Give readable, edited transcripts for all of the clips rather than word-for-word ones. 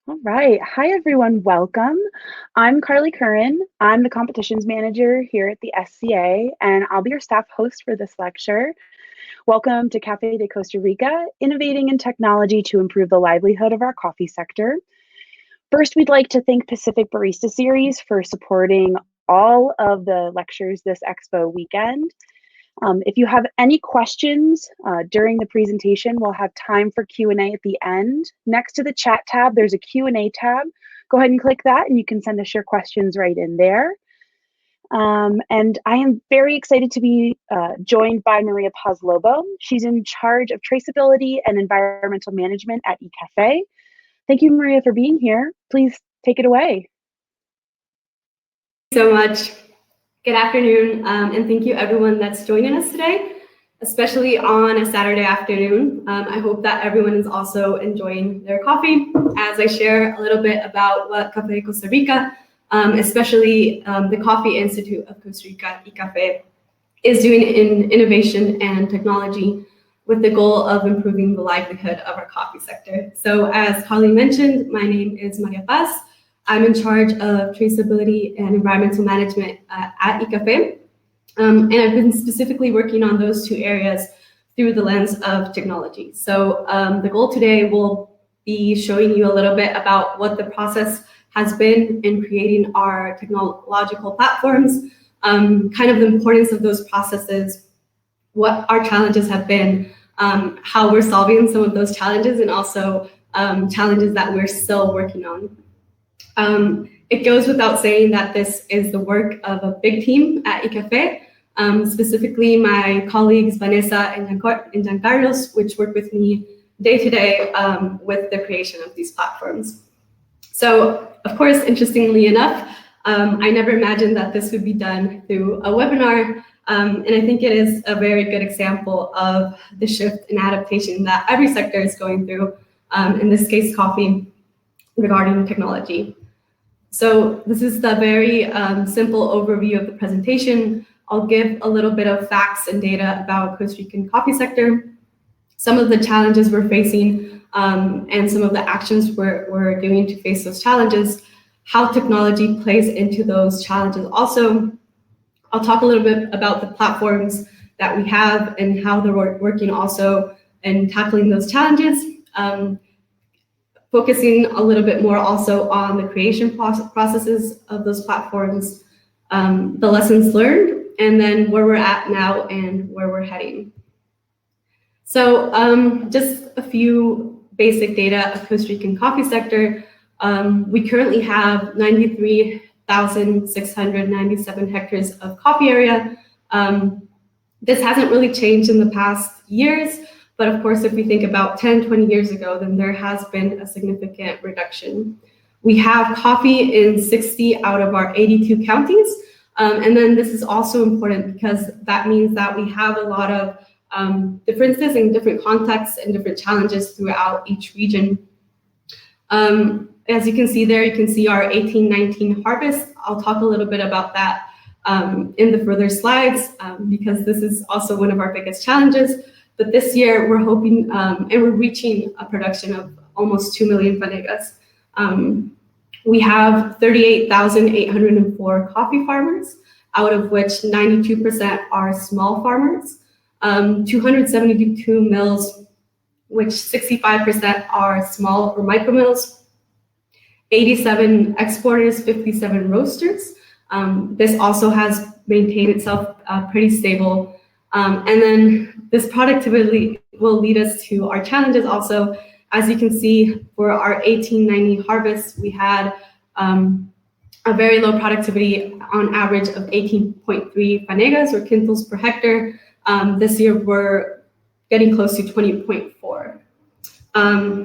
All right. Hi, everyone. Welcome. I'm Carly Curran. I'm the competitions manager here at the SCA, and I'll be your staff host for this lecture. Welcome to Cafe de Costa Rica, Innovating in Technology to Improve the Livelihood of our Coffee Sector. First, we'd like to thank Pacific Barista Series for supporting all of the lectures this expo weekend. If you have any questions during the presentation, we'll have time for Q&A at the end. Next to the chat tab, there's a Q&A tab. Go ahead and click that and you can send us your questions right in there. And I am very excited to be joined by María Lobo. She's in charge of traceability and environmental management at eCafe. Thank you, Maria, for being here. Please take it away. So much. Good afternoon, and thank you everyone that's joining us today, especially on a Saturday afternoon. I hope that everyone is also enjoying their coffee as I share a little bit about what Café de Costa Rica, especially the Coffee Institute of Costa Rica, eCafe, is doing in innovation and technology with the goal of improving the livelihood of our coffee sector. So as Holly mentioned, my name is María Paz. I'm in charge of traceability and environmental management at eCafe. And I've been specifically working on those two areas through the lens of technology. So the goal today will be showing you a little bit about what the process has been in creating our technological platforms, kind of the importance of those processes, what our challenges have been, how we're solving some of those challenges, and also challenges that we're still working on. It goes without saying that this is the work of a big team at eCafe, specifically my colleagues Vanessa and Giancarlos, which work with me day to day with the creation of these platforms. So, of course, interestingly enough, I never imagined that this would be done through a webinar, and I think it is a very good example of the shift in adaptation that every sector is going through, in this case, coffee, regarding technology. So this is the very simple overview of the presentation. I'll give a little bit of facts and data about Costa Rican coffee sector, some of the challenges we're facing, and some of the actions we're doing to face those challenges, how technology plays into those challenges. Also, I'll talk a little bit about the platforms that we have and how they're working also in tackling those challenges. Focusing a little bit more also on the creation processes of those platforms, the lessons learned, and then where we're at now and where we're heading. So just a few basic data of Costa Rican coffee sector. We currently have 93,697 hectares of coffee area. This hasn't really changed in the past years. But of course, if we think about 10, 20 years ago, then there has been a significant reduction. We have coffee in 60 out of our 82 counties. And then this is also important because that means that we have a lot of differences in different contexts and different challenges throughout each region. As you can see there, you can see our 18-19 harvest. I'll talk a little bit about that in the further slides because this is also one of our biggest challenges. But this year, we're hoping, and we're reaching a production of almost 2 million fanegas. We have 38,804 coffee farmers, out of which 92% are small farmers, 272 mills, which 65% are small or micro mills, 87 exporters, 57 roasters. This also has maintained itself pretty stable. And then this productivity will lead us to our challenges also. As you can see, for our 1890 harvest, we had a very low productivity on average of 18.3 fanegas or quintals per hectare. This year, we're getting close to 20.4.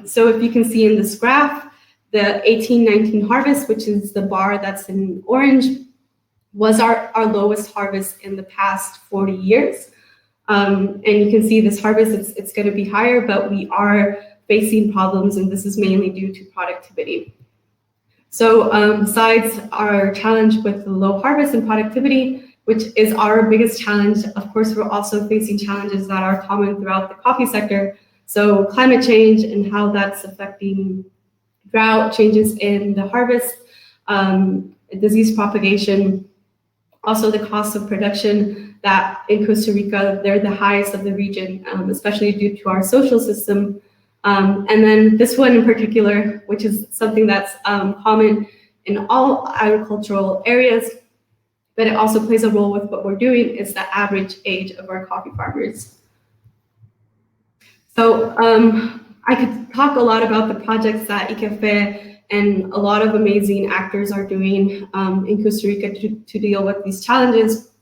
So if you can see in this graph, the 1819 harvest, which is the bar that's in orange, was our lowest harvest in the past 40 years. And you can see this harvest, it's going to be higher, but we are facing problems, and this is mainly due to productivity. So besides our challenge with the low harvest and productivity, which is our biggest challenge, of course, we're also facing challenges that are common throughout the coffee sector. So climate change and how that's affecting drought, changes in the harvest, disease propagation, also the cost of production that in Costa Rica, they're the highest of the region, especially due to our social system. And then this one in particular, which is something that's common in all agricultural areas, but it also plays a role with what we're doing, is the average age of our coffee farmers. So I could talk a lot about the projects that ICAFE and a lot of amazing actors are doing in Costa Rica to deal with these challenges,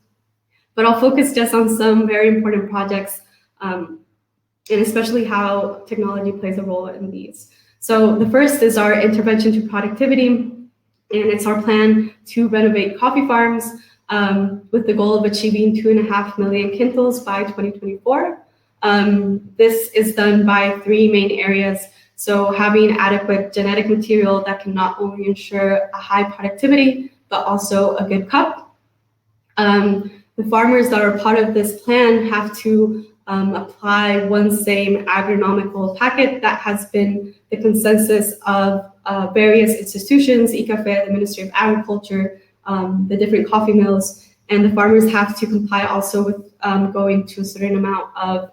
but I'll focus just on some very important projects and especially how technology plays a role in these. So the first is our intervention to productivity, and it's our plan to renovate coffee farms with the goal of achieving 2.5 million quintals by 2024. This is done by 3 main areas. So having adequate genetic material that can not only ensure a high productivity, but also a good cup. The farmers that are part of this plan have to apply one same agronomical packet that has been the consensus of various institutions, ICAFE, the Ministry of Agriculture, the different coffee mills, and the farmers have to comply also with going to a certain amount of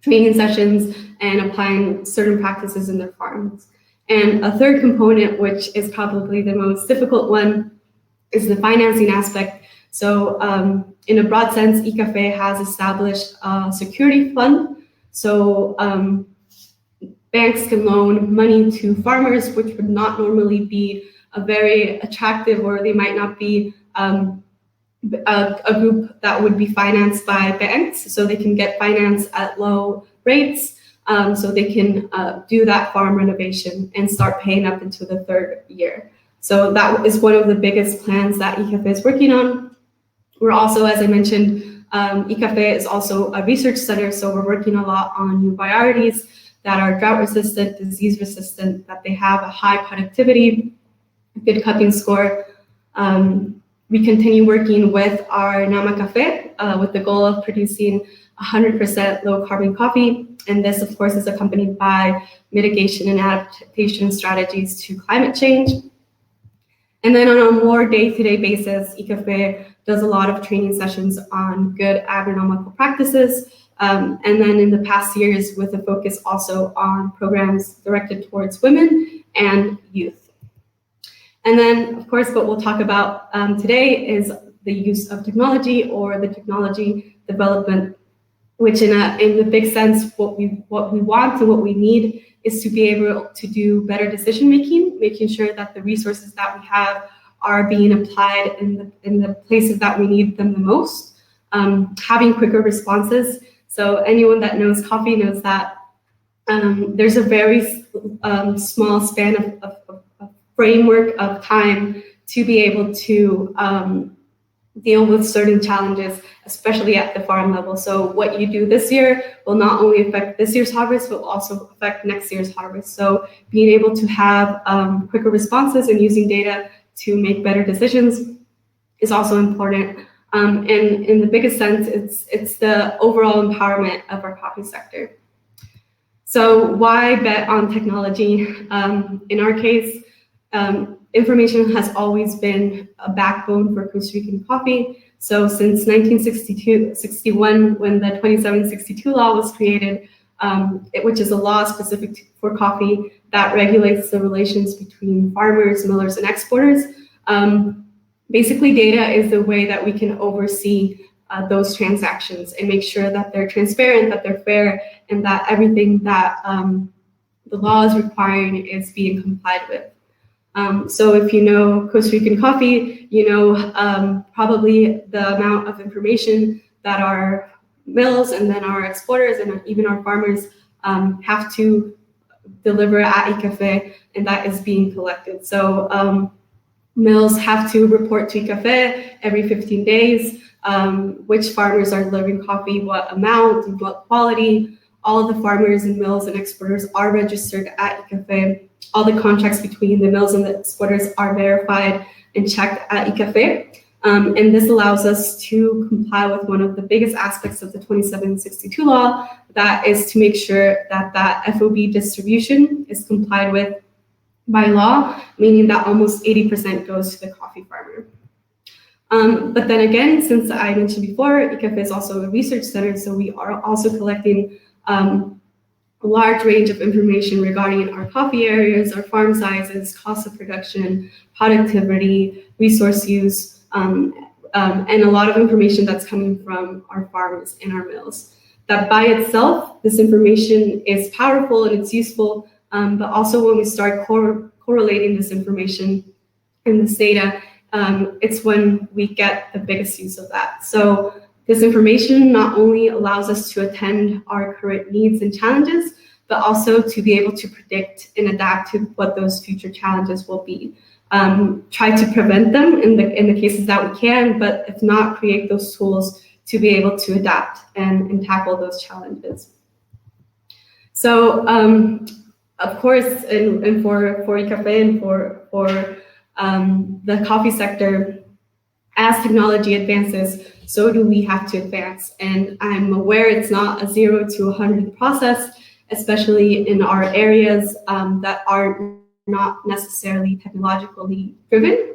training sessions and applying certain practices in their farms. And a third component, which is probably the most difficult one, is the financing aspect. So in a broad sense, ICAFE has established a security fund. So banks can loan money to farmers, which would not normally be a very attractive, or they might not be a group that would be financed by banks. So they can get finance at low rates, so they can do that farm renovation and start paying up into the 3rd year. So that is one of the biggest plans that ICAFE is working on. We're also, as I mentioned, ICAFE is also a research center, so we're working a lot on new varieties that are drought resistant, disease resistant, that they have a high productivity, good cupping score. We continue working with our Nama Café with the goal of producing 100% low carbon coffee. And this, of course, is accompanied by mitigation and adaptation strategies to climate change. And then on a more day-to-day basis, ICAFE does a lot of training sessions on good agronomical practices. And then in the past years, with a focus also on programs directed towards women and youth. And then, of course, what we'll talk about today is the use of technology, or the technology development, which in the big sense, what we want and what we need is to be able to do better decision making, making sure that the resources that we have are being applied in the places that we need them the most, having quicker responses. So anyone that knows coffee knows that there's a very small span of framework of time to be able to deal with certain challenges, especially at the farm level. So what you do this year will not only affect this year's harvest, but will also affect next year's harvest. So being able to have quicker responses and using data to make better decisions is also important. And in the biggest sense, it's the overall empowerment of our coffee sector. So why bet on technology? In our case, information has always been a backbone for Costa Rican coffee. So since 1961, when the 2762 law was created, which is a law specific for coffee that regulates the relations between farmers, millers, and exporters. Basically, data is the way that we can oversee those transactions and make sure that they're transparent, that they're fair, and that everything that the law is requiring is being complied with. So if you know Costa Rican coffee, you know probably the amount of information that our mills and then our exporters and even our farmers have to deliver at ICAFE, and that is being collected. So mills have to report to ICAFE every 15 days, which farmers are delivering coffee, what amount, and what quality. All of the farmers and mills and exporters are registered at ICAFE. All the contracts between the mills and the exporters are verified and checked at ICAFE. And this allows us to comply with one of the biggest aspects of the 2762 law, that is to make sure that that FOB distribution is complied with by law, meaning that almost 80% goes to the coffee farmer. But then again, since I mentioned before, ICAFE is also a research center, so we are also collecting a large range of information regarding our coffee areas, our farm sizes, cost of production, productivity, resource use, and a lot of information that's coming from our farms and our mills. That by itself, this information is powerful and it's useful, but also when we start correlating this information and this data, it's when we get the biggest use of that. So this information not only allows us to attend our current needs and challenges, but also to be able to predict and adapt to what those future challenges will be. Try to prevent them in the cases that we can, but if not, create those tools to be able to adapt and tackle those challenges. So of course, and for ICAFE and for the coffee sector, as technology advances, so do we have to advance. And I'm aware it's not a 0 to 100 process, especially in our areas that are not necessarily technologically driven.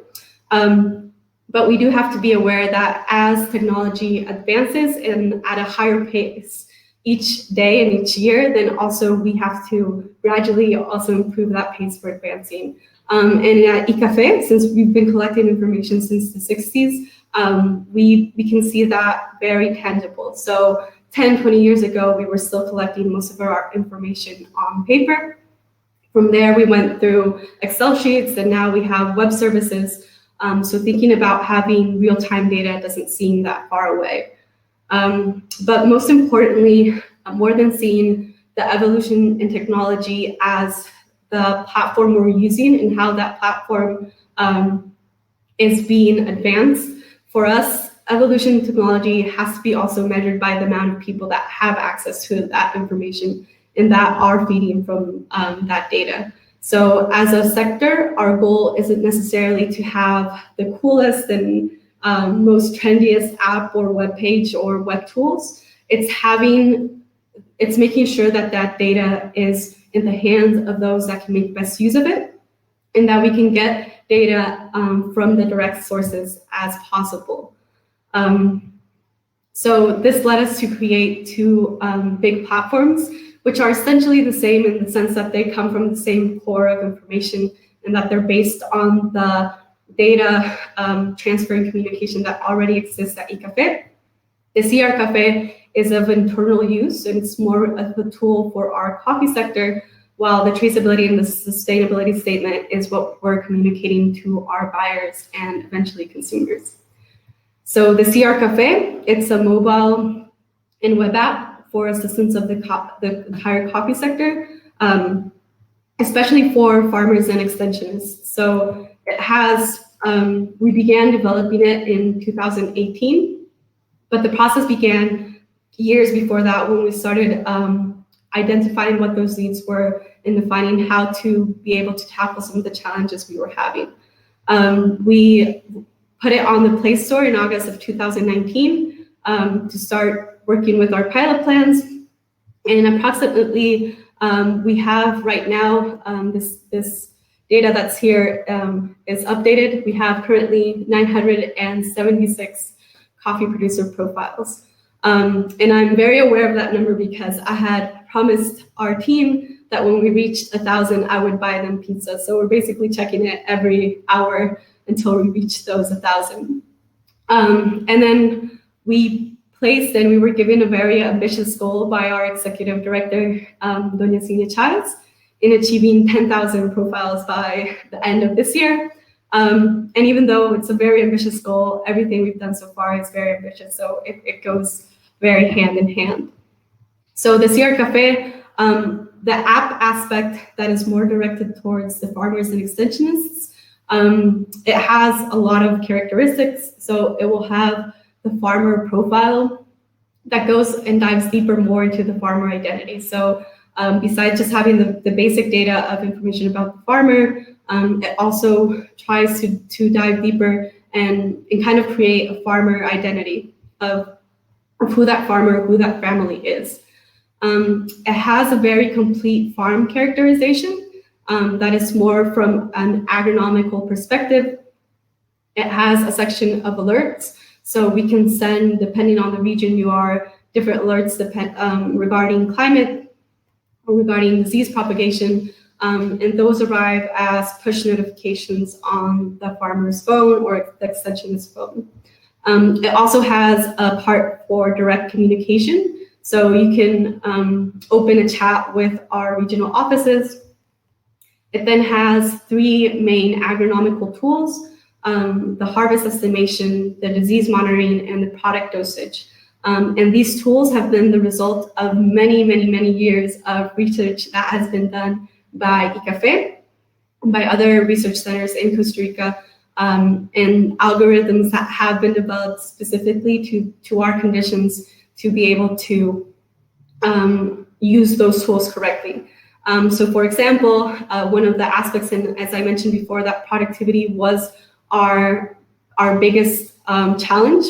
But we do have to be aware that as technology advances and at a higher pace each day and each year, then also we have to gradually also improve that pace for advancing. And at ICAFE, since we've been collecting information since the 60s, we can see that very tangible. So 10, 20 years ago, we were still collecting most of our information on paper. From there, we went through Excel sheets, and now we have web services. So thinking about having real-time data doesn't seem that far away. But most importantly, more than seeing the evolution in technology as the platform we're using and how that platform is being advanced, for us, evolution in technology has to be also measured by the amount of people that have access to that information and that are feeding from that data. So as a sector, our goal isn't necessarily to have the coolest and most trendiest app or web page or web tools. It's making sure that that data is in the hands of those that can make best use of it, and that we can get data from the direct sources as possible. So this led us to create two big platforms, which are essentially the same in the sense that they come from the same core of information and that they're based on the data transfer and communication that already exists at ICAFE. The CR Cafe is of internal use, and it's more of a tool for our coffee sector, while the traceability and the sustainability statement is what we're communicating to our buyers and eventually consumers. So the CR Cafe, it's a mobile and web app for assistance of the entire coffee sector, especially for farmers and extensionists. So it has, we began developing it in 2018, but the process began years before that when we started identifying what those needs were and defining how to be able to tackle some of the challenges we were having. We put it on the Play Store in August of 2019 to start working with our pilot plans. And approximately, we have right now, this data that's here is updated. We have currently 976 coffee producer profiles. And I'm very aware of that number because I had promised our team that when we reached 1,000, I would buy them pizza. So we're basically checking it every hour until we reach those 1,000. And then we placed and we were given a very ambitious goal by our executive director, Doña Cinia Chavez, in achieving 10,000 profiles by the end of this year. And even though it's a very ambitious goal, everything we've done so far is very ambitious. So it goes very hand in hand. So the CR Cafe, the app aspect that is more directed towards the farmers and extensionists, it has a lot of characteristics. So it will have the farmer profile that goes and dives deeper more into the farmer identity. So besides just having the basic data of information about the farmer, it also tries to dive deeper and kind of create a farmer identity of who that farmer, who that family is. It has a very complete farm characterization. that is more from an agronomical perspective. It has a section of alerts, so we can send, depending on the region you are, different alerts regarding climate or regarding disease propagation, and those arrive as push notifications on the farmer's phone or the extensionist's phone. It also has a part for direct communication, so you can open a chat with our regional offices. It then has 3 main agronomical tools: the harvest estimation, the disease monitoring, and the product dosage. And these tools have been the result of many, many, many years of research that has been done by ICAFE, by other research centers in Costa Rica, and algorithms that have been developed specifically to our conditions to be able to use those tools correctly. So for example, one of the aspects, and as I mentioned before, that productivity was our biggest challenge.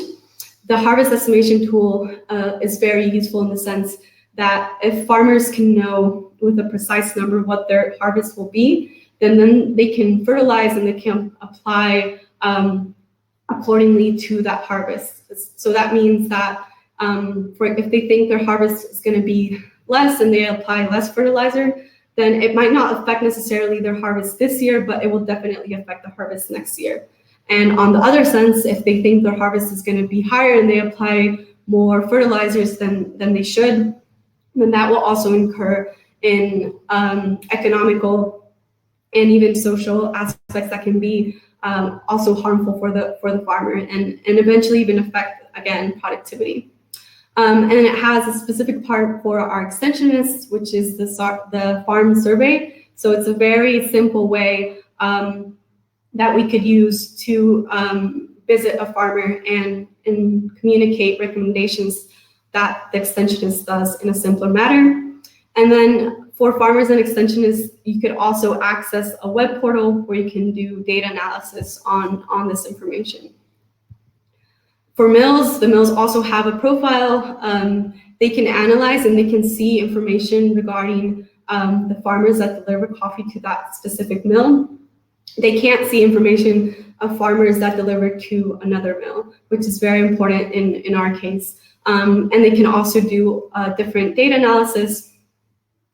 The harvest estimation tool is very useful in the sense that if farmers can know with a precise number what their harvest will be, then they can fertilize and they can apply accordingly to that harvest. So that means that if they think their harvest is going to be less and they apply less fertilizer, then it might not affect necessarily their harvest this year, but it will definitely affect the harvest next year. And on the other sense, if they think their harvest is going to be higher and they apply more fertilizers than they should, then that will also incur in economical and even social aspects that can be also harmful for the farmer and eventually even affect, again, productivity. And it has a specific part for our extensionists, which is the farm survey. So it's a very simple way that we could use to visit a farmer and communicate recommendations that the extensionist does in a simpler manner. And then for farmers and extensionists, you could also access a web portal where you can do data analysis on this information. For mills, the mills also have a profile. They can analyze and they can see information regarding the farmers that deliver coffee to that specific mill. They can't see information of farmers that deliver to another mill, which is very important in our case. And they can also do different data analysis.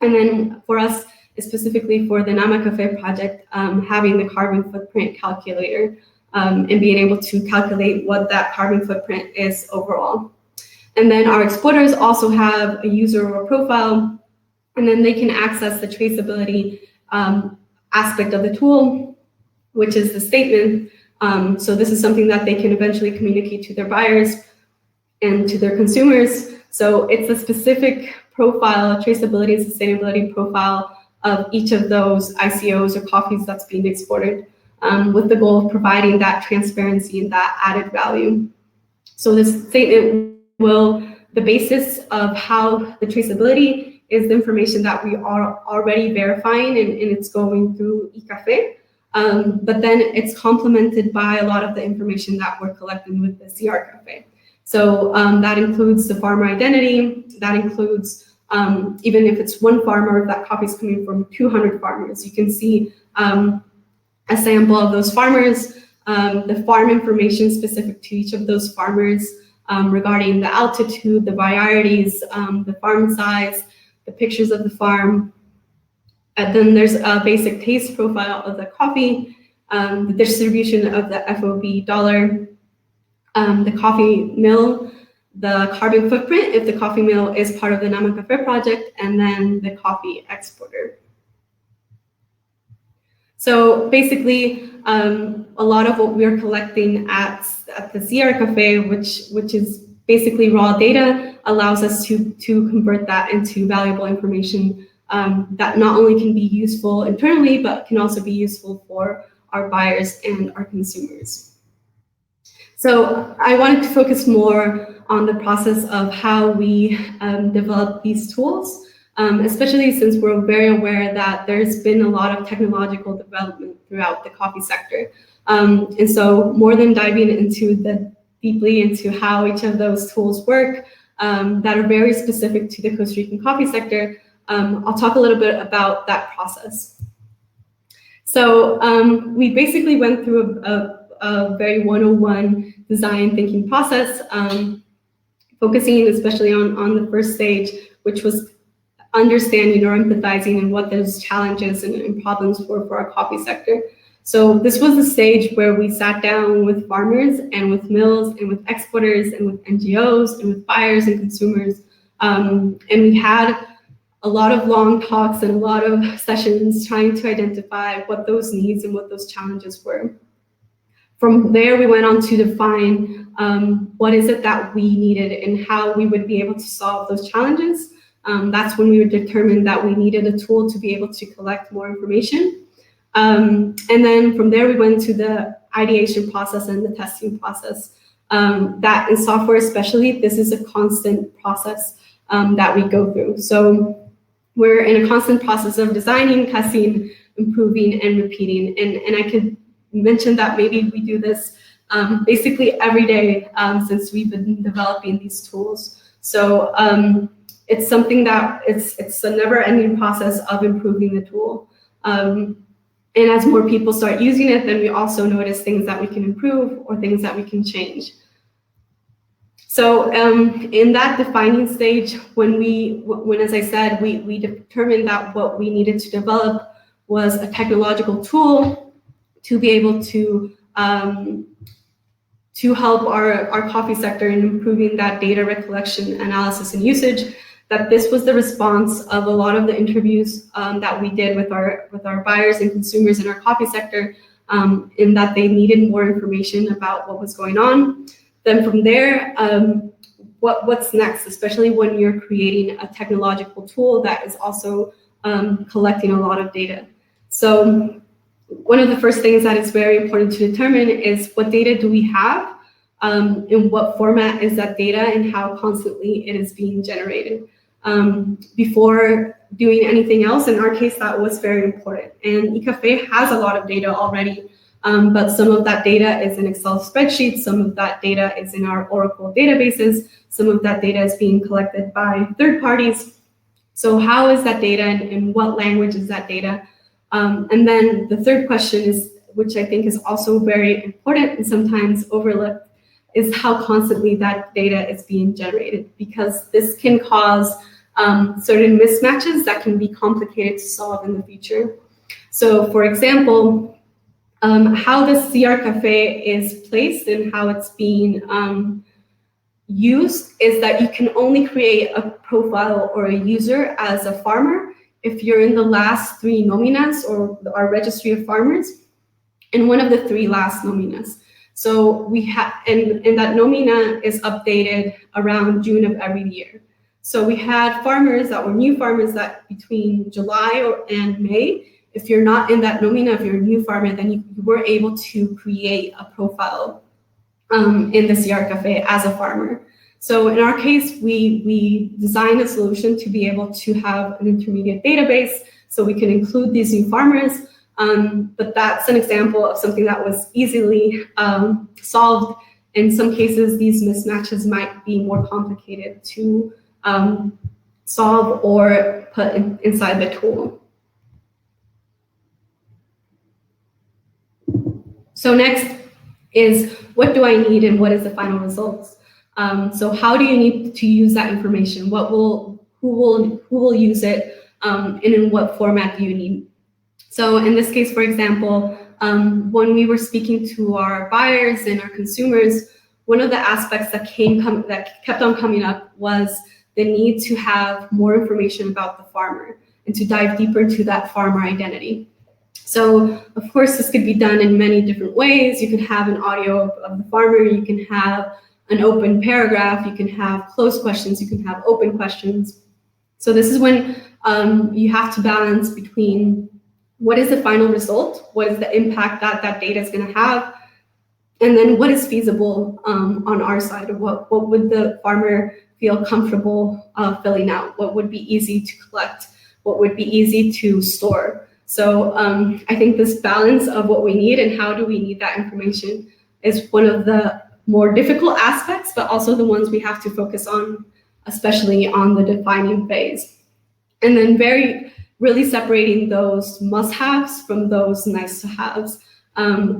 And then for us, specifically for the Nama Cafe project, having the carbon footprint calculator and being able to calculate what that carbon footprint is overall. And then our exporters also have a user or profile, and then they can access the traceability aspect of the tool, which is the statement. So this is something that they can eventually communicate to their buyers and to their consumers. So it's a specific profile, a traceability and sustainability profile of each of those ICOs or coffees that's being exported, with the goal of providing that transparency and that added value. So this statement the basis of how the traceability is the information that we are already verifying and it's going through ICAFE. But then it's complemented by a lot of the information that we're collecting with the CR Cafe. So that includes the farmer identity, that includes even if it's one farmer, if that coffee is coming from 200 farmers, you can see a sample of those farmers, the farm information specific to each of those farmers regarding the altitude, the varieties, the farm size, the pictures of the farm. And then there's a basic taste profile of the coffee, the distribution of the FOB dollar, the coffee mill, the carbon footprint if the coffee mill is part of the Nama Cafe project, and then the coffee exporter. So basically, a lot of what we're collecting at the CR Cafe, which is basically raw data, allows us to convert that into valuable information that not only can be useful internally, but can also be useful for our buyers and our consumers. So I wanted to focus more on the process of how we develop these tools, especially since we're very aware that there's been a lot of technological development throughout the coffee sector. And so more than diving deeply into how each of those tools work that are very specific to the Costa Rican coffee sector, I'll talk a little bit about that process. So we basically went through a very 101 design thinking process, focusing especially on the first stage, which was understanding or empathizing and what those challenges and problems were for our coffee sector. So this was the stage where we sat down with farmers and with mills and with exporters and with NGOs and with buyers and consumers. And we had a lot of long talks and a lot of sessions trying to identify what those needs and what those challenges were. From there, we went on to define what is it that we needed and how we would be able to solve those challenges. That's when we would determine that we needed a tool to be able to collect more information. And then from there, we went to the ideation process and the testing process. That in software especially, this is a constant process that we go through. So we're in a constant process of designing, testing, improving, and repeating. And I could mention that maybe we do this basically every day since we've been developing these tools. So it's something that it's a never-ending process of improving the tool. And as more people start using it, then we also notice things that we can improve or things that we can change. So in that defining stage, when as I said, we determined that what we needed to develop was a technological tool to be able to help our coffee sector in improving that data recollection, analysis, and usage. That this was the response of a lot of the interviews that we did with our buyers and consumers in our coffee sector, in that they needed more information about what was going on. Then from there, what's next, especially when you're creating a technological tool that is also collecting a lot of data. So one of the first things that is very important to determine is what data do we have, in what format is that data, and how constantly it is being generated. Before doing anything else, in our case, that was very important. And eCafe has a lot of data already, but some of that data is in Excel spreadsheets, some of that data is in our Oracle databases, some of that data is being collected by third parties. So how is that data, and in what language is that data? And then the third question is, which I think is also very important and sometimes overlooked, is how constantly that data is being generated, because this can cause certain mismatches that can be complicated to solve in the future. So for example, how the CR Cafe is placed and how it's being used is that you can only create a profile or a user as a farmer if you're in the last 3 nominas, or our registry of farmers, in one of the 3 last nominas. So we have, and that nomina is updated around June of every year. So we had farmers that were new farmers that between July and May, if you're not in that nomina, if you're a new farmer, then you were able to create a profile in the CR Cafe as a farmer. So in our case, we designed a solution to be able to have an intermediate database so we can include these new farmers. But that's an example of something that was easily solved. In some cases, these mismatches might be more complicated to solve or put inside the tool. So next is, what do I need and what is the final results? So how do you need to use that information? Who will use it, and in what format do you need? So in this case, for example, when we were speaking to our buyers and our consumers, one of the aspects that kept on coming up was the need to have more information about the farmer and to dive deeper into that farmer identity. So of course, this could be done in many different ways. You can have an audio of the farmer, you can have an open paragraph, you can have closed questions, you can have open questions. So this is when you have to balance between what is the final result, what is the impact that that data is going to have, and then what is feasible on our side, of what would the farmer feel comfortable filling out, what would be easy to collect, what would be easy to store. So I think this balance of what we need and how do we need that information is one of the more difficult aspects, but also the ones we have to focus on, especially on the defining phase. And then very really separating those must-haves from those nice-to-haves.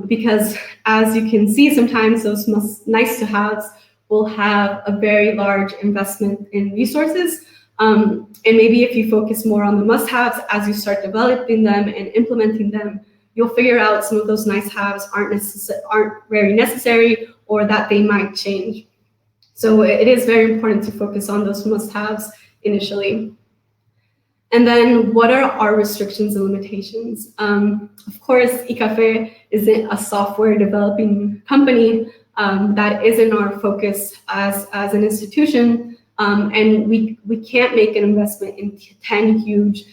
Because as you can see, sometimes those nice-to-haves will have a very large investment in resources. And maybe if you focus more on the must-haves as you start developing them and implementing them, you'll figure out some of those nice-haves aren't very necessary, or that they might change. So it is very important to focus on those must-haves initially. And then what are our restrictions and limitations? Of course, eCafe isn't a software developing company. That isn't our focus as an institution. And we can't make an investment in 10 huge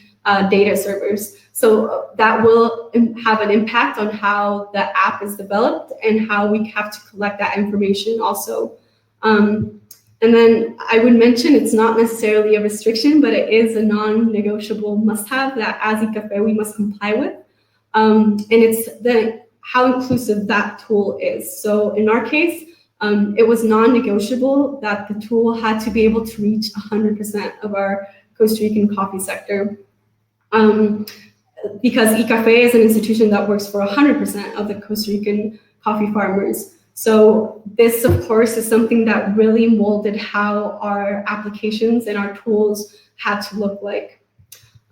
data servers. So that will have an impact on how the app is developed and how we have to collect that information also. And then I would mention it's not necessarily a restriction, but it is a non-negotiable must-have that as eCafe we must comply with. And it's how inclusive that tool is. So in our case, it was non-negotiable that the tool had to be able to reach 100% of our Costa Rican coffee sector. Because eCafe is an institution that works for 100% of the Costa Rican coffee farmers. So this, of course, is something that really molded how our applications and our tools had to look like.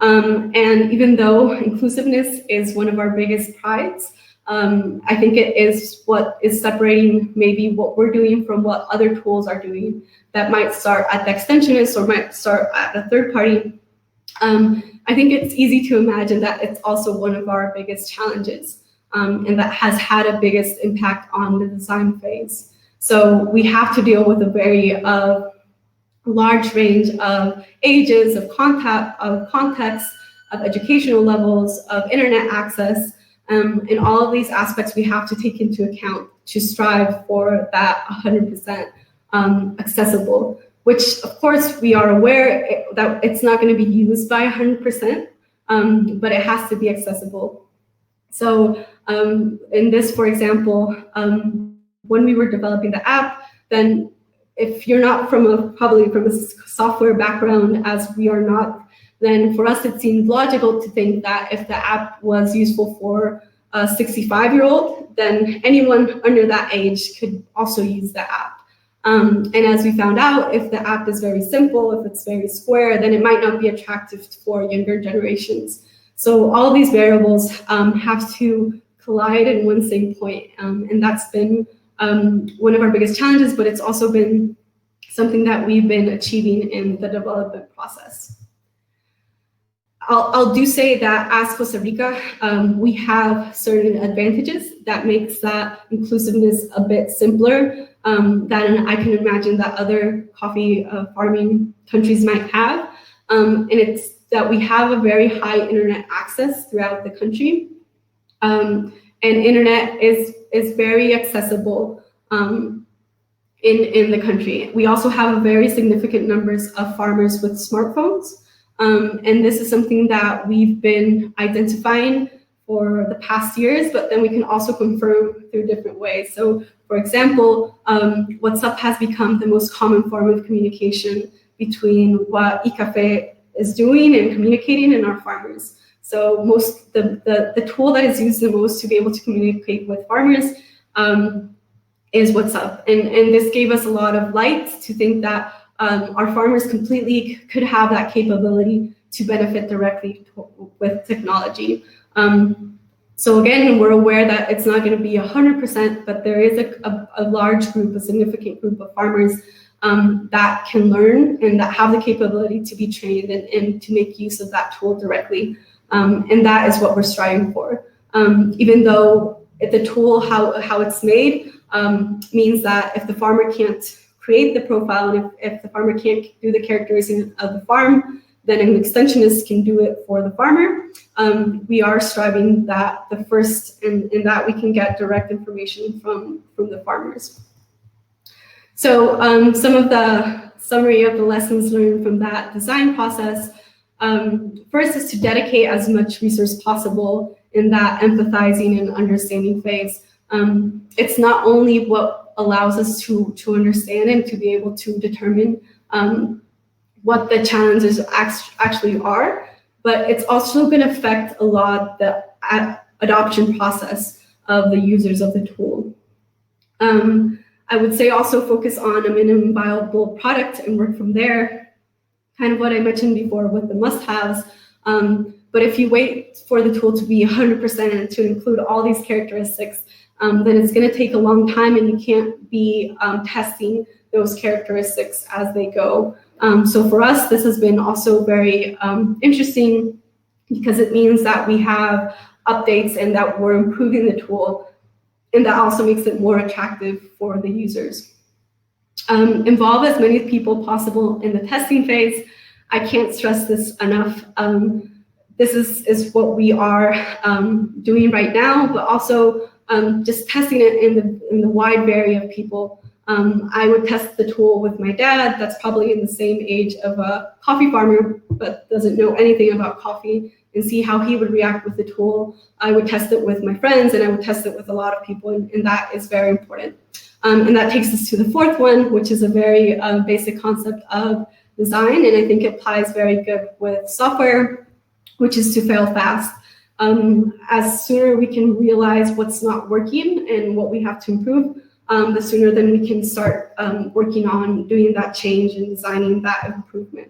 And even though inclusiveness is one of our biggest prides, I think it is what is separating maybe what we're doing from what other tools are doing that might start at the extensionist or might start at a third party. I think it's easy to imagine that it's also one of our biggest challenges. And that has had a biggest impact on the design phase. So we have to deal with a very large range of ages, of context, of educational levels, of internet access, and all of these aspects we have to take into account to strive for that 100% accessible, which of course we are aware that it's not going to be used by 100%, but it has to be accessible. So in this, for example, when we were developing the app, then if you're not probably from a software background, as we are not, then for us it seemed logical to think that if the app was useful for a 65-year-old, then anyone under that age could also use the app. And as we found out, if the app is very simple, if it's very square, then it might not be attractive for younger generations. So all of these variables have to collide in one same point, and that's been one of our biggest challenges, but it's also been something that we've been achieving in the development process. I'll do say that as Costa Rica, we have certain advantages that makes that inclusiveness a bit simpler than I can imagine that other coffee farming countries might have, and it's that we have a very high internet access throughout the country, and internet is very accessible in the country. We also have a very significant numbers of farmers with smartphones, and this is something that we've been identifying for the past years, but then we can also confirm through different ways. So, for example, WhatsApp has become the most common form of communication between what eCafe is doing and communicating in our farmers. So the tool that is used the most to be able to communicate with farmers is WhatsApp. And this gave us a lot of light to think that our farmers completely could have that capability to benefit directly with technology. So again, we're aware that it's not going to be 100%, but there is a large group, a significant group of farmers that can learn and that have the capability to be trained and to make use of that tool directly. And that is what we're striving for. Even though the tool, how it's made, means that if the farmer can't create the profile and if the farmer can't do the characterization of the farm, then an extensionist can do it for the farmer. We are striving that the first in that we can get direct information from the farmers. So some of the summary of the lessons learned from that design process, first is to dedicate as much resource possible in that empathizing and understanding phase. It's not only what allows us to understand and to be able to determine what the challenges actually are, but it's also going to affect a lot the adoption process of the users of the tool. I would say also focus on a minimum viable product and work from there, kind of what I mentioned before with the must-haves. But if you wait for the tool to be 100% and to include all these characteristics, then it's going to take a long time, and you can't be testing those characteristics as they go. So for us, this has been also very interesting, because it means that we have updates and that we're improving the tool, and that also makes it more attractive for the users. Involve as many people possible in the testing phase. I can't stress this enough. This is what we are doing right now, but also just testing it in the wide variety of people. I would test the tool with my dad, that's probably in the same age of a coffee farmer, but doesn't know anything about coffee, and see how he would react with the tool. I would test it with my friends, and I would test it with a lot of people, and that is very important. And that takes us to the fourth one, which is a very basic concept of design, and I think it applies very good with software, which is to fail fast. As sooner we can realize what's not working and what we have to improve, the sooner then we can start working on doing that change and designing that improvement.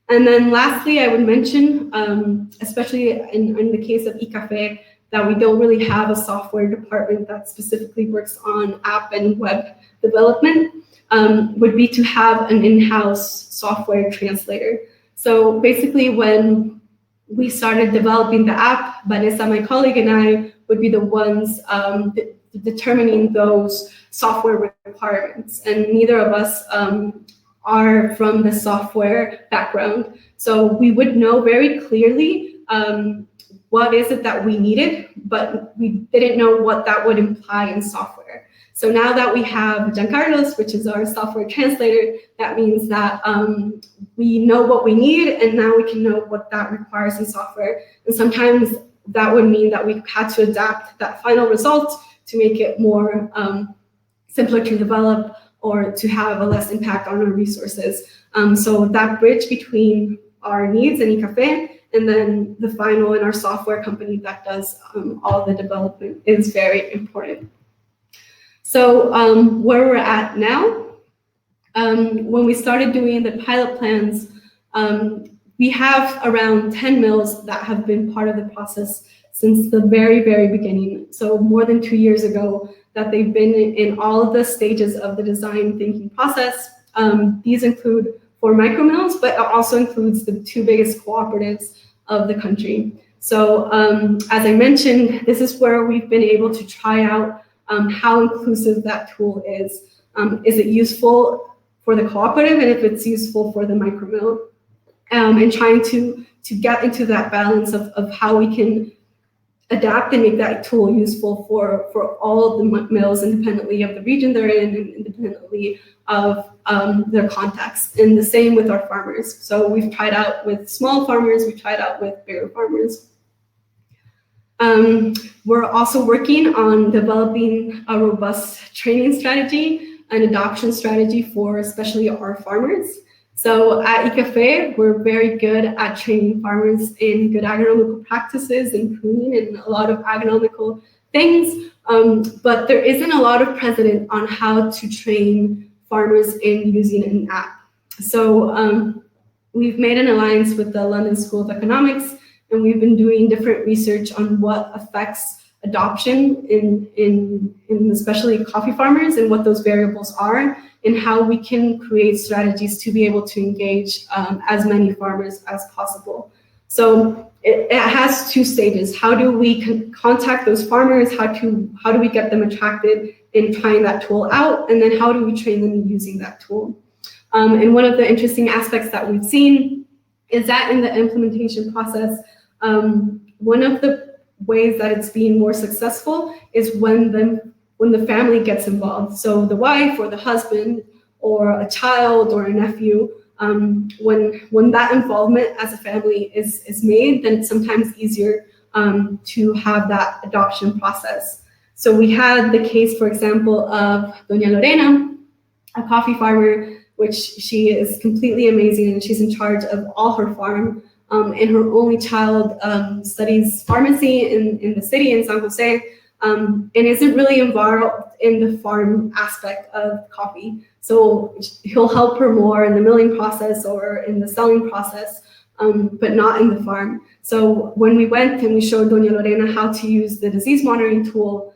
And then lastly, I would mention, especially in the case of eCafe, that we don't really have a software department that specifically works on app and web development, would be to have an in-house software translator. So basically, when we started developing the app, Vanessa, my colleague, and I would be the ones determining those software requirements. And neither of us are from the software background. So we would know very clearly what is it that we needed, but we didn't know what that would imply in software. So now that we have Giancarlos, which is our software translator, that means that we know what we need, and now we can know what that requires in software. And sometimes that would mean that we had to adapt that final result to make it more simpler to develop, or to have a less impact on our resources. So that bridge between our needs and eCafe, and then the final in our software company that does all the development, is very important. So where we're at now, when we started doing the pilot plans, we have around 10 mills that have been part of the process since the very, very beginning. So more than 2 years ago, that they've been in all of the stages of the design thinking process. These include 4 micro mills, but it also includes the 2 biggest cooperatives of the country. So as I mentioned, this is where we've been able to try out how inclusive that tool is. Is it useful for the cooperative, and if it's useful for the micro mill? And trying to get into that balance of how we can adapt and make that tool useful for all the mills, independently of the region they're in and independently of their context. And the same with our farmers. So we've tried out with small farmers, we've tried out with bigger farmers. We're also working on developing a robust training strategy and adoption strategy for especially our farmers. So at eCafe, we're very good at training farmers in good agronomical practices and pruning and a lot of agronomical things, but there isn't a lot of precedent on how to train farmers in using an app. So we've made an alliance with the London School of Economics, and we've been doing different research on what affects adoption in especially coffee farmers, and what those variables are, and how we can create strategies to be able to engage as many farmers as possible. So it has 2 stages. How do we contact those farmers? How do we get them attracted in trying that tool out? And then how do we train them in using that tool? And one of the interesting aspects that we've seen is that in the implementation process, one of the ways that it's being more successful is when the family gets involved. So the wife or the husband or a child or a nephew, when that involvement as a family is made, then it's sometimes easier to have that adoption process. So we had the case, for example, of Doña Lorena, a coffee farmer, which she is completely amazing, and she's in charge of all her farm. and her only child studies pharmacy in the city in San Jose, and isn't really involved in the farm aspect of coffee. So he'll help her more in the milling process or in the selling process, but not in the farm. So when we went and we showed Doña Lorena how to use the disease monitoring tool,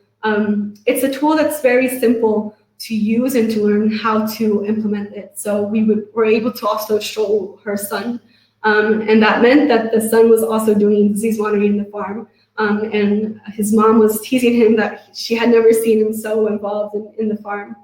it's a tool that's very simple to use and to learn how to implement it. So we were able to also show her son. And that meant that the son was also doing disease monitoring in the farm. And his mom was teasing him that she had never seen him so involved in the farm.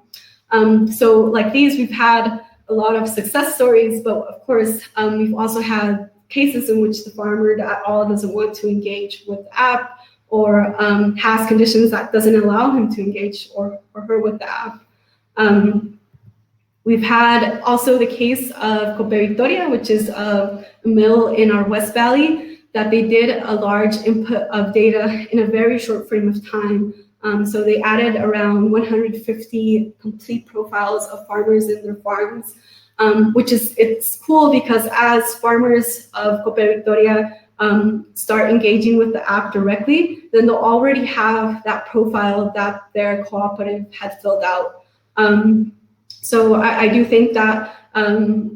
So like these, we've had a lot of success stories, but of course, we've also had cases in which the farmer at all doesn't want to engage with the app, or has conditions that doesn't allow him to engage or her with the app. We've had also the case of Copa Victoria, which is a mill in our West Valley, that they did a large input of data in a very short frame of time. So they added around 150 complete profiles of farmers in their farms, which it's cool because as farmers of Copa Victoria start engaging with the app directly, then they'll already have that profile that their cooperative had filled out. So I do think that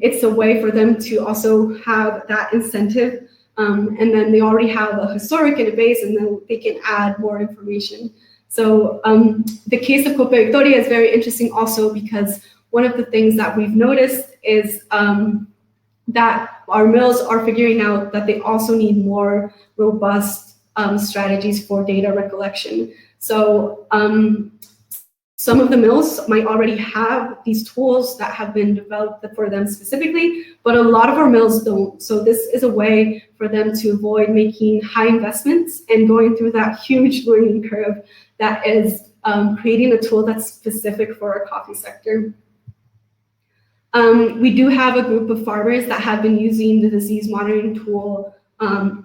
it's a way for them to also have that incentive, and then they already have a historic in a base, and then they can add more information. So the case of Copa Victoria is very interesting also because one of the things that we've noticed is that our mills are figuring out that they also need more robust strategies for data recollection. So some of the mills might already have these tools that have been developed for them specifically, but a lot of our mills don't. So this is a way for them to avoid making high investments and going through that huge learning curve that is creating a tool that's specific for our coffee sector. We do have a group of farmers that have been using the disease monitoring tool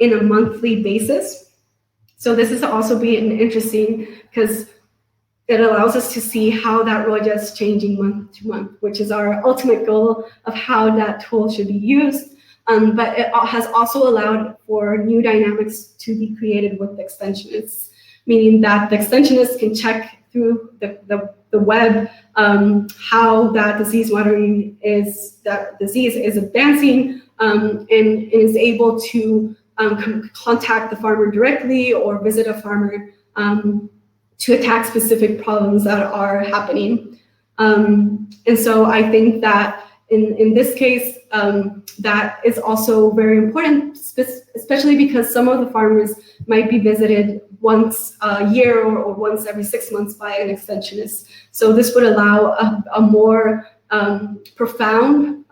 in a monthly basis. So this is also being interesting because it allows us to see how that roya is changing month to month, which is our ultimate goal of how that tool should be used. But it has also allowed for new dynamics to be created with the extensionists, meaning that the extensionists can check through the web how that disease monitoring that disease is advancing, and is able to contact the farmer directly or visit a farmer to attack specific problems that are happening. And so I think that in this case, that is also very important, especially because some of the farmers might be visited once a year or once every 6 months by an extensionist. So this would allow a more profound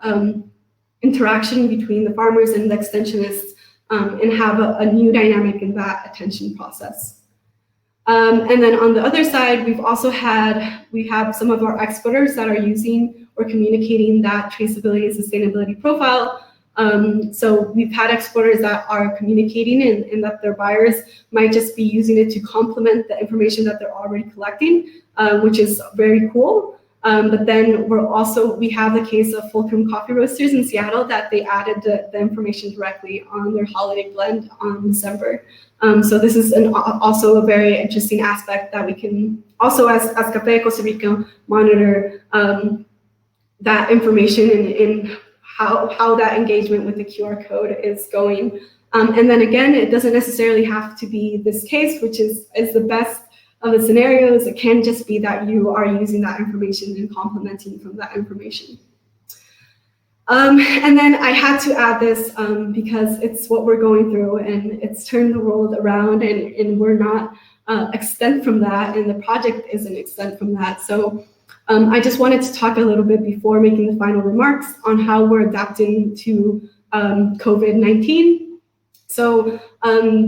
interaction between the farmers and the extensionists, and have a new dynamic in that attention process. And then on the other side, we have some of our exporters that are using or communicating that traceability and sustainability profile. So we've had exporters that are communicating and that their buyers might just be using it to complement the information that they're already collecting, which is very cool. But then we have the case of Fulcrum Coffee Roasters in Seattle that they added the information directly on their holiday blend on December. So this is also a very interesting aspect that we can also, as Café de Costa Rica, monitor that information and how that engagement with the QR code is going. And then again, it doesn't necessarily have to be this case, which is the best of the scenarios. It can just be that you are using that information and complementing from that information. And then I had to add this because it's what we're going through, and it's turned the world around, and we're not extent from that, and the project isn't extent from that. So I just wanted to talk a little bit before making the final remarks on how we're adapting to COVID-19. So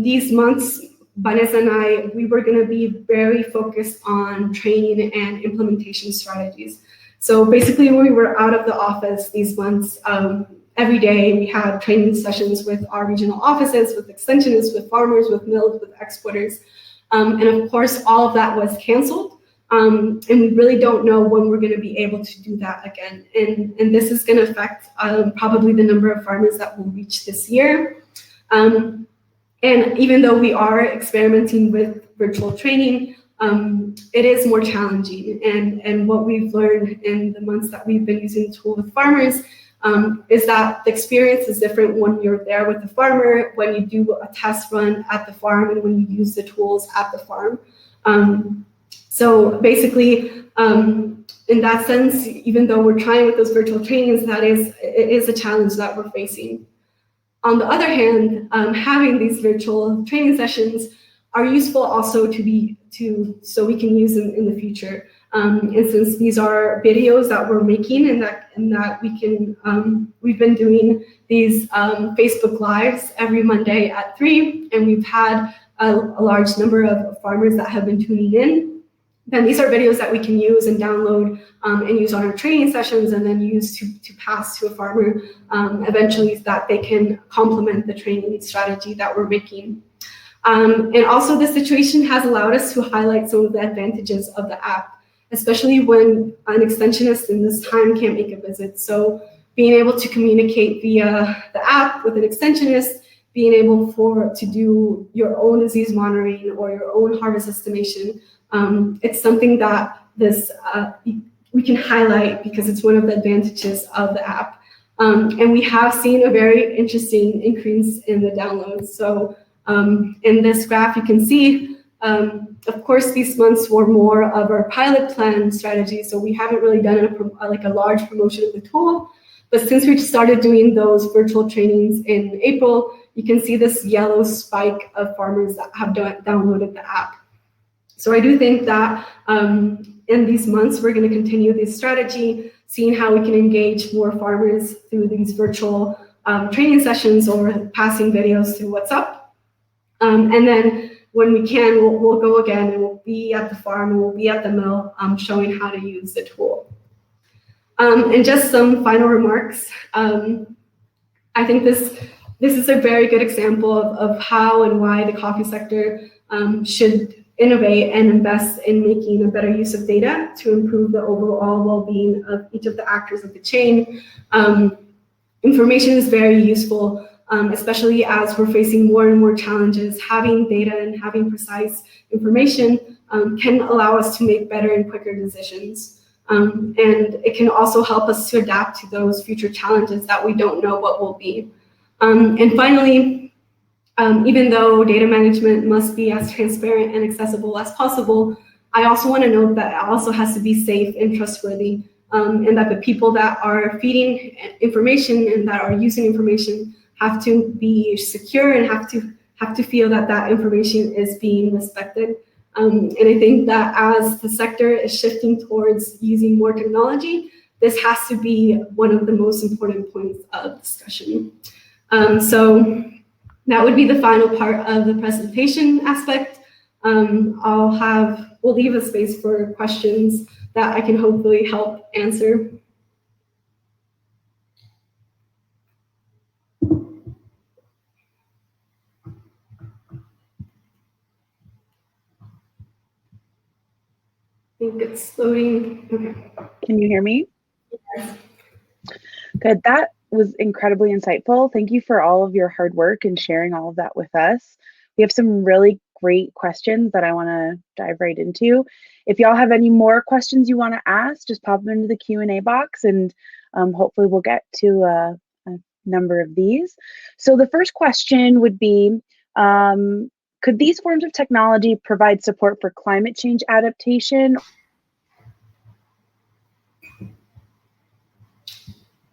these months, Vanessa and I, we were going to be very focused on training and implementation strategies. So basically, we were out of the office these months. Every day, we had training sessions with our regional offices, with extensionists, with farmers, with mills, with exporters. And of course, all of that was canceled. And we really don't know when we're going to be able to do that again. And this is going to affect probably the number of farmers that we'll reach this year. And even though we are experimenting with virtual training, it is more challenging. And what we've learned in the months that we've been using the tool with farmers is that the experience is different when you're there with the farmer, when you do a test run at the farm, and when you use the tools at the farm. So basically, in that sense, even though we're trying with those virtual trainings, it is a challenge that we're facing. On the other hand, having these virtual training sessions are useful also so we can use them in the future. And since these are videos that we're making and that we can, we've been doing these Facebook Lives every Monday at 3, and we've had a large number of farmers that have been tuning in. Then these are videos that we can use and download and use on our training sessions, and then use to pass to a farmer eventually, so that they can complement the training strategy that we're making. And also, this situation has allowed us to highlight some of the advantages of the app, especially when an extensionist in this time can't make a visit. So being able to communicate via the app with an extensionist, being able to do your own disease monitoring or your own harvest estimation, it's something that we can highlight because it's one of the advantages of the app. And we have seen a very interesting increase in the downloads. So in this graph, you can see, of course, these months were more of our pilot plan strategy, so we haven't really done a large promotion of the tool. But since we started doing those virtual trainings in April, you can see this yellow spike of farmers that have downloaded the app. So I do think that in these months, we're going to continue this strategy, seeing how we can engage more farmers through these virtual training sessions or passing videos through WhatsApp. And then when we can, we'll go again, and we'll be at the farm, and we'll be at the mill showing how to use the tool. And just some final remarks. I think this is a very good example of how and why the coffee sector should innovate and invest in making a better use of data to improve the overall well-being of each of the actors of the chain. Information is very useful, especially as we're facing more and more challenges. Having data and having precise information can allow us to make better and quicker decisions. And it can also help us to adapt to those future challenges that we don't know what will be. And finally, even though data management must be as transparent and accessible as possible, I also want to note that it also has to be safe and trustworthy, and that the people that are feeding information and that are using information have to be secure and have to feel that that information is being respected. And I think that as the sector is shifting towards using more technology, this has to be one of the most important points of discussion. So that would be the final part of the presentation aspect. We'll leave a space for questions that I can hopefully help answer. I think it's loading. Okay. Can you hear me? Yes. Good. That was incredibly insightful. Thank you for all of your hard work and sharing all of that with us. We have some really great questions that I want to dive right into. If y'all have any more questions you want to ask, just pop them into the Q&A box, and hopefully we'll get to a number of these. So the first question would be, could these forms of technology provide support for climate change adaptation?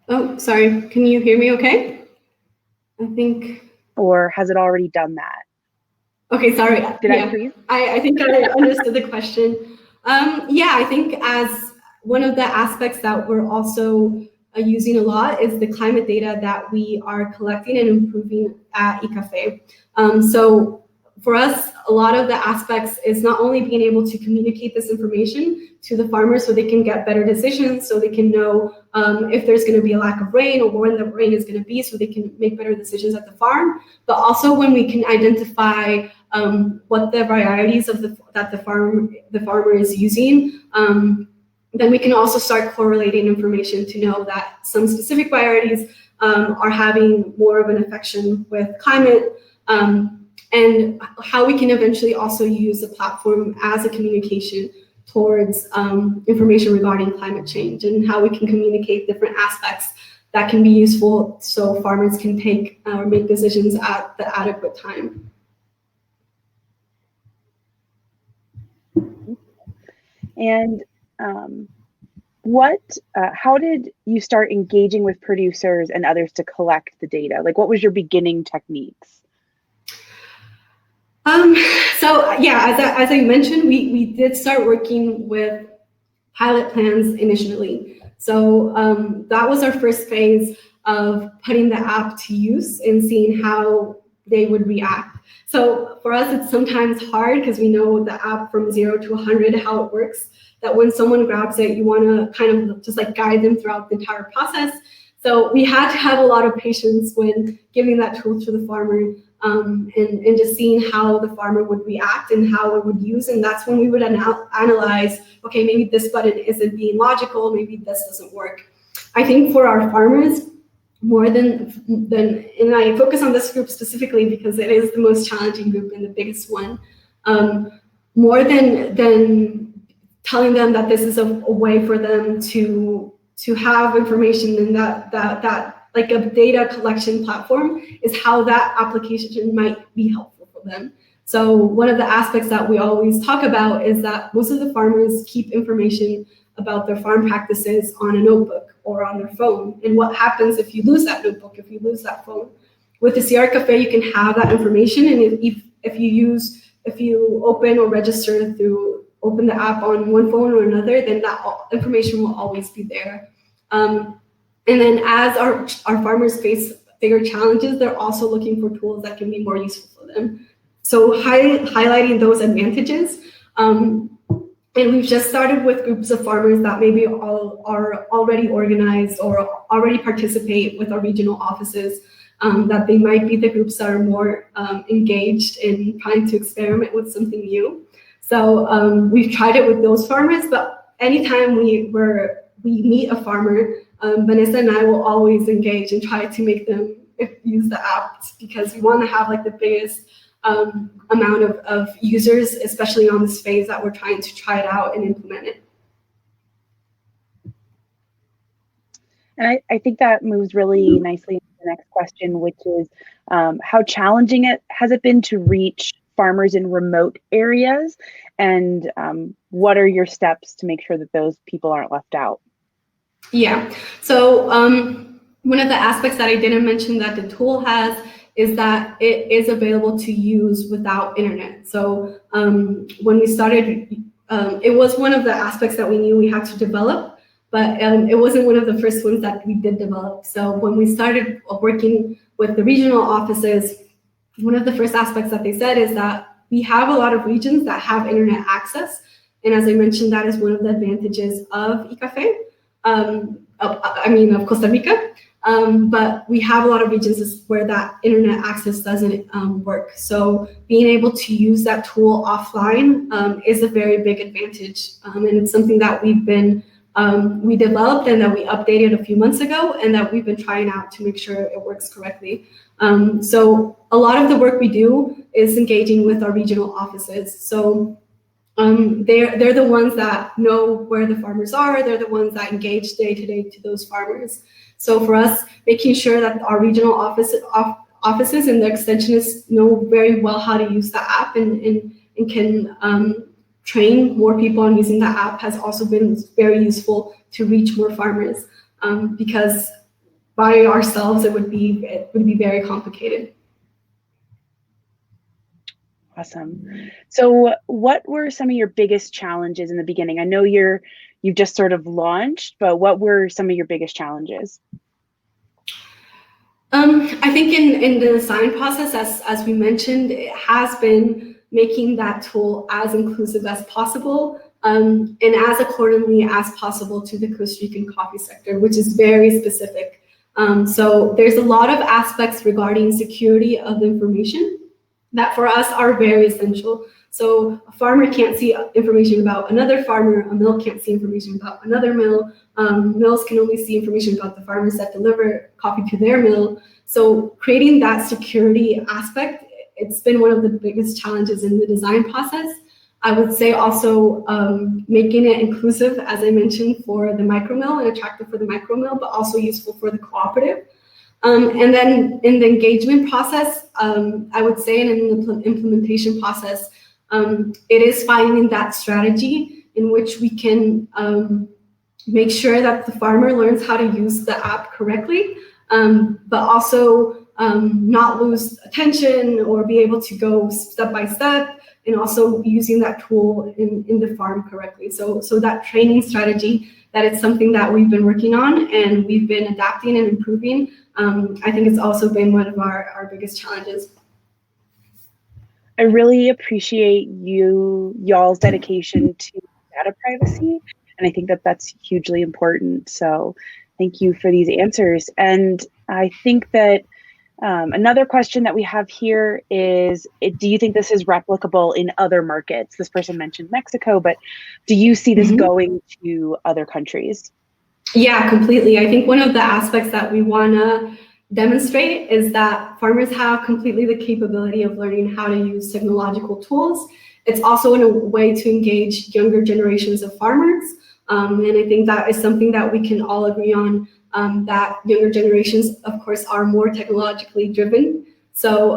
Oh, sorry. Can you hear me okay? I think. Or has it already done that? Okay, sorry. Did I freeze? I think I understood the question. Yeah, I think as one of the aspects that we're also using a lot is the climate data that we are collecting and improving at ICAFE. So for us, a lot of the aspects is not only being able to communicate this information to the farmers so they can get better decisions, so they can know if there's going to be a lack of rain or when the rain is going to be, so they can make better decisions at the farm, but also when we can identify what the varieties of that the farmer is using, then we can also start correlating information to know that some specific varieties are having more of an affection with climate, and how we can eventually also use the platform as a communication towards information regarding climate change, and how we can communicate different aspects that can be useful so farmers can take or make decisions at the adequate time. And how did you start engaging with producers and others to collect the data? Like, what was your beginning techniques? So yeah, as I mentioned, we did start working with pilot plans initially. So that was our first phase of putting the app to use and seeing how they would react. So for us, it's sometimes hard because we know the app from 0 to 100, how it works, that when someone grabs it, you want to kind of just like guide them throughout the entire process. So we had to have a lot of patience when giving that tool to the farmer, and just seeing how the farmer would react and how it would use. And that's when we would analyze, okay, maybe this button isn't being logical, maybe this doesn't work. I think for our farmers, more than, and I focus on this group specifically because it is the most challenging group and the biggest one, more than telling them that this is a way for them to have information and that like a data collection platform is how that application might be helpful for them. So one of the aspects that we always talk about is that most of the farmers keep information about their farm practices on a notebook or on their phone. And what happens if you lose that notebook, if you lose that phone? With the CR Cafe, you can have that information, and if you open or register open the app on one phone or another, then that information will always be there. And then as our farmers face bigger challenges, they're also looking for tools that can be more useful for them. So highlighting those advantages. And we've just started with groups of farmers that maybe are already organized or already participate with our regional offices, that they might be the groups that are more engaged in trying to experiment with something new. So we've tried it with those farmers, but anytime we meet a farmer, Vanessa and I will always engage and try to make them use the app, because we want to have like the biggest amount of users, especially on this phase that we're trying to try it out and implement it. And I think that moves really nicely into the next question, which is how challenging has it been to reach farmers in remote areas, and what are your steps to make sure that those people aren't left out? Yeah, so one of the aspects that I didn't mention that the tool has is that it is available to use without internet. So when we started, it was one of the aspects that we knew we had to develop, but it wasn't one of the first ones that we did develop. So when we started working with the regional offices, one of the first aspects that they said is that we have a lot of regions that have internet access. And as I mentioned, that is one of the advantages of eCafe. Of Costa Rica, but we have a lot of regions where that internet access doesn't work. So being able to use that tool offline is a very big advantage, and it's something that we developed and that we updated a few months ago, and that we've been trying out to make sure it works correctly. So a lot of the work we do is engaging with our regional offices. So they're the ones that know where the farmers are. They're the ones that engage day to day to those farmers. So for us, making sure that our regional offices and the extensionists know very well how to use the app and can train more people on using the app has also been very useful to reach more farmers, because by ourselves it would be very complicated. Awesome. So what were some of your biggest challenges in the beginning? I know you've just sort of launched, but what were some of your biggest challenges? I think in the design process, as we mentioned, it has been making that tool as inclusive as possible, and as accordingly as possible to the Costa Rican coffee sector, which is very specific. So there's a lot of aspects regarding security of information that for us are very essential. So a farmer can't see information about another farmer, a mill can't see information about another mill, mills can only see information about the farmers that deliver coffee to their mill. So creating that security aspect, it's been one of the biggest challenges in the design process. I would say also making it inclusive, as I mentioned, for the micro mill and attractive for the micro mill, but also useful for the cooperative. And then in the engagement process, I would say, and in the implementation process, it is finding that strategy in which we can make sure that the farmer learns how to use the app correctly, but also not lose attention or be able to go step by step, and also using that tool in the farm correctly. So that training strategy, that it's something that we've been working on and we've been adapting and improving. I think it's also been one of our biggest challenges. I really appreciate y'all's dedication to data privacy, and I think that that's hugely important. So thank you for these answers. And I think that another question that we have here is, do you think this is replicable in other markets? This person mentioned Mexico, but do you see this going to other countries? Yeah, completely. I think one of the aspects that we want to demonstrate is that farmers have completely the capability of learning how to use technological tools. It's also in a way to engage younger generations of farmers. And I think that is something that we can all agree on, that younger generations, of course, are more technologically driven. So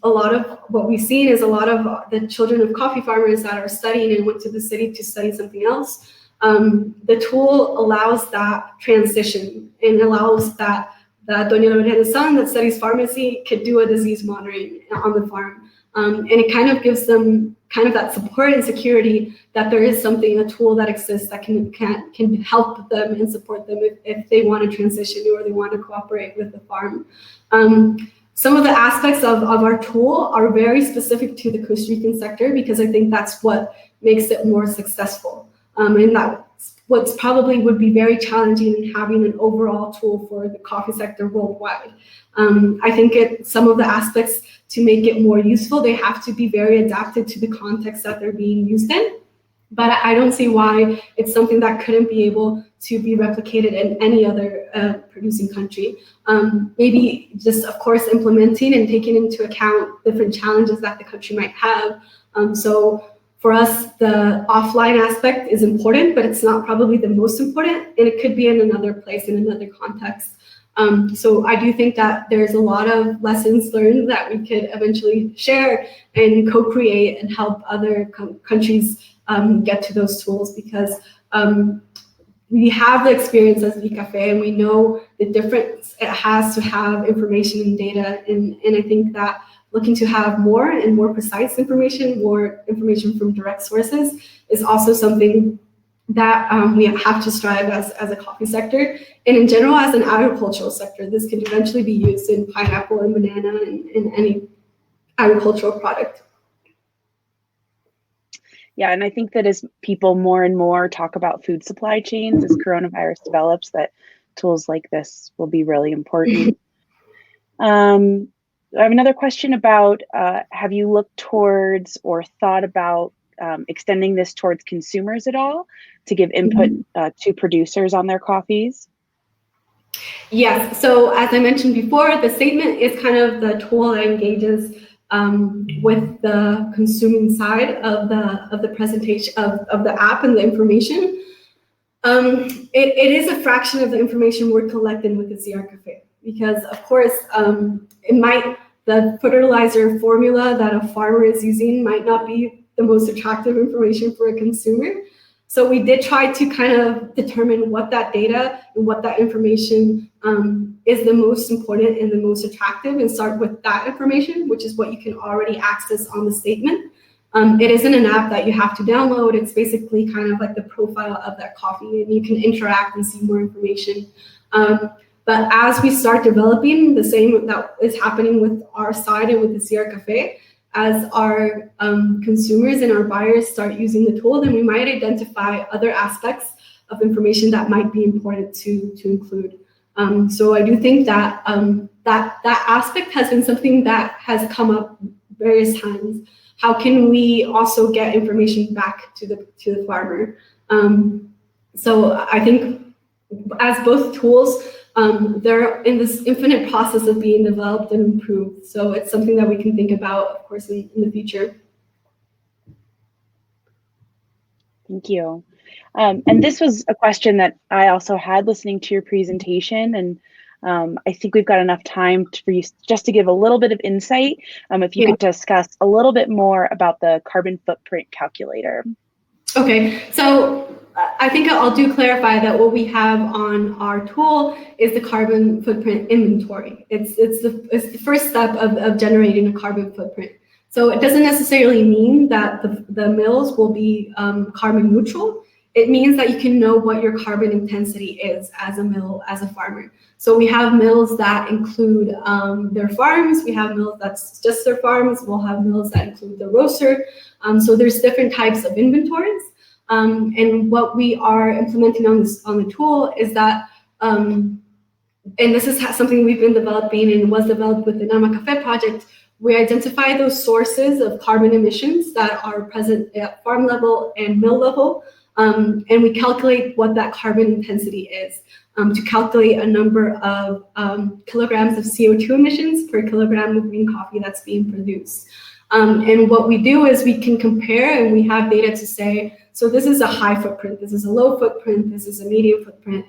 a lot of what we've seen is a lot of the children of coffee farmers that are studying and went to the city to study something else. The tool allows that transition and allows that Doña Lorena's son that studies pharmacy could do a disease monitoring on the farm. And it kind of gives them kind of that support and security that there is something, a tool that exists that can help them and support them if they want to transition or they want to cooperate with the farm. Some of the aspects of our tool are very specific to the Costa Rican sector, because I think that's what makes it more successful. And that's what's probably would be very challenging in having an overall tool for the coffee sector worldwide. I think some of the aspects to make it more useful, they have to be very adapted to the context that they're being used in. But I don't see why it's something that couldn't be able to be replicated in any other producing country. Maybe just, of course, implementing and taking into account different challenges that the country might have. So for us, the offline aspect is important, but it's not probably the most important, and it could be in another place, in another context. So I do think that there's a lot of lessons learned that we could eventually share and co-create and help other countries get to those tools, because we have the experience as Cafe, and we know the difference it has to have information and data, and I think that looking to have more and more precise information, more information from direct sources, is also something that we have to strive as a coffee sector, and in general as an agricultural sector. This could eventually be used in pineapple and banana and in any agricultural product. Yeah, and I think that as people more and more talk about food supply chains, as coronavirus develops, that tools like this will be really important. I have another question about, have you looked towards or thought about extending this towards consumers at all to give input to producers on their coffees? Yes, so as I mentioned before, the statement is kind of the tool that engages with the consuming side of the presentation of the app and the information. It is a fraction of the information we're collecting with the CR Cafe, because of course the fertilizer formula that a farmer is using might not be the most attractive information for a consumer. So we did try to kind of determine what that data and what that information is the most important and the most attractive, and start with that information, which is what you can already access on the statement. It isn't an app that you have to download. It's basically kind of like the profile of that coffee, and you can interact and see more information. But as we start developing, the same that is happening with our side and with the CR Cafe, as our consumers and our buyers start using the tool, then we might identify other aspects of information that might be important to include. So I do think that that aspect has been something that has come up various times. how can we also get information back to the farmer? So I think as both tools, they're in this infinite process of being developed and improved. So it's something that we can think about, of course, in the future. Thank you. And this was a question that I also had listening to your presentation, and I think we've got enough time for you just to give a little bit of insight. If you could discuss a little bit more about the carbon footprint calculator. Okay, so I think I'll do clarify that what we have on our tool is the carbon footprint inventory. It's the first step of generating a carbon footprint. So it doesn't necessarily mean that the mills will be carbon neutral. It means that you can know what your carbon intensity is as a mill, as a farmer. So we have mills that include their farms. We have mills that's just their farms. We'll have mills that include the roaster. So there's different types of inventories. And what we are implementing on the tool is that, and this is something we've been developing and was developed with the Nama Café project. We identify those sources of carbon emissions that are present at farm level and mill level, and we calculate what that carbon intensity is to calculate a number of kilograms of CO2 emissions per kilogram of green coffee that's being produced. And what we do is we can compare, and we have data to say, so this is a high footprint, this is a low footprint, this is a medium footprint,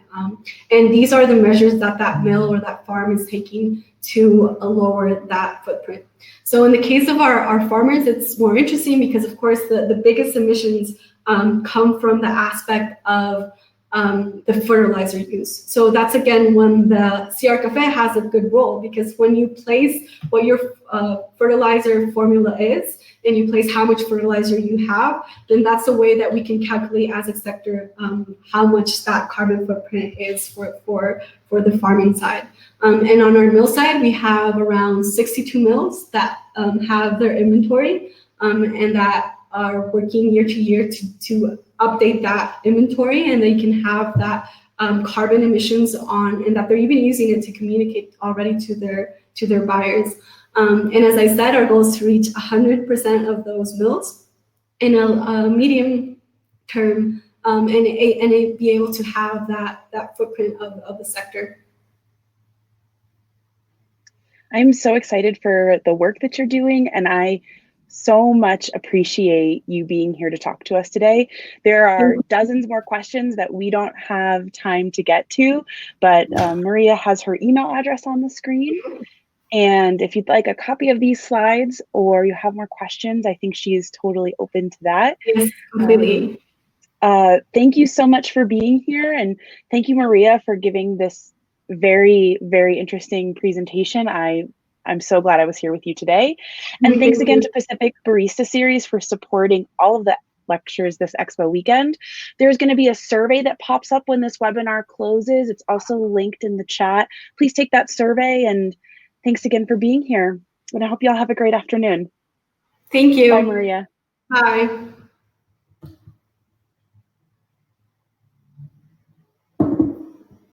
and these are the measures that that mill or that farm is taking to lower that footprint. So in the case of our farmers, it's more interesting because, of course, the biggest emissions come from the aspect of the fertilizer use. So that's, again, when the CR Café has a good role, because when you place what your fertilizer formula is, and you place how much fertilizer you have, then that's the way that we can calculate as a sector how much that carbon footprint is for the farming side. And on our mill side, we have around 62 mills that have their inventory and that are working year to year to update that inventory, and they can have that carbon emissions on, and that they're even using it to communicate already to their buyers. And as I said, our goal is to reach 100% of those mills in a medium term, and be able to have that footprint of the sector. I'm so excited for the work that you're doing, and I so much appreciate you being here to talk to us today. There are dozens more questions that we don't have time to get to, but Maria has her email address on the screen. And if you'd like a copy of these slides or you have more questions, I think she is totally open to that. Yes, completely. Thank you so much for being here. And thank you, Maria, for giving this very, very interesting presentation. I'm so glad I was here with you today. And thanks again to Pacific Barista Series for supporting all of the lectures this expo weekend. There's going to be a survey that pops up when this webinar closes. It's also linked in the chat. Please take that survey, and thanks again for being here. And I hope you all have a great afternoon. Thank you. Bye, Maria. Bye.